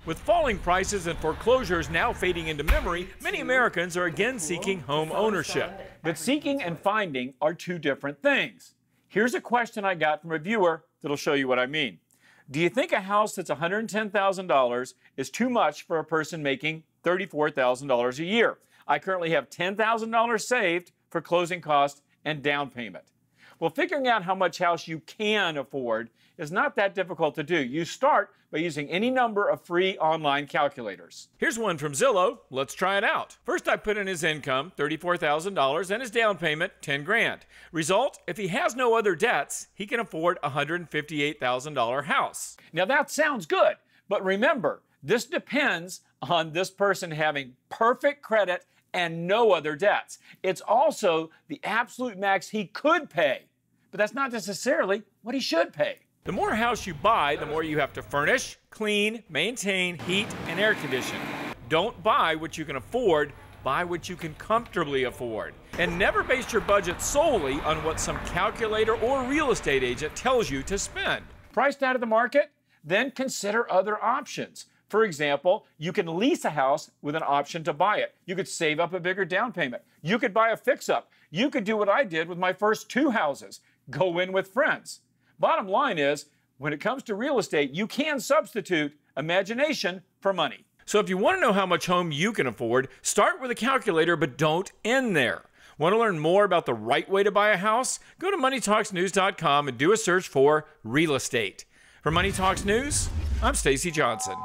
With falling prices and foreclosures now fading into memory, many Americans are again seeking home ownership. But seeking and finding are two different things. Here's a question I got from a viewer that'll show you what I mean. Do you think a house that's $110,000 is too much for a person making $34,000 a year? I currently have $10,000 saved for closing costs and down payment. Well, figuring out how much house you can afford is not that difficult to do. You start by using any number of free online calculators. Here's one from Zillow. Let's try it out. First, I put in his income, $34,000, and his down payment, $10 grand. Result, if he has no other debts, he can afford a $158,000 house. Now that sounds good, but remember, this depends on this person having perfect credit and no other debts. It's also the absolute max he could pay, but that's not necessarily what he should pay. The more house you buy, the more you have to furnish, clean, maintain, heat, and air condition. Don't buy what you can afford, buy what you can comfortably afford. And never base your budget solely on what some calculator or real estate agent tells you to spend. Priced out of the market? Then consider other options. For example, you can lease a house with an option to buy it. You could save up a bigger down payment. You could buy a fix-up. You could do what I did with my first 2 houses, go in with friends. Bottom line is, when it comes to real estate, you can substitute imagination for money. So if you want to know how much home you can afford, start with a calculator, but don't end there. Want to learn more about the right way to buy a house? Go to moneytalksnews.com and do a search for real estate. For Money Talks News, I'm Stacey Johnson.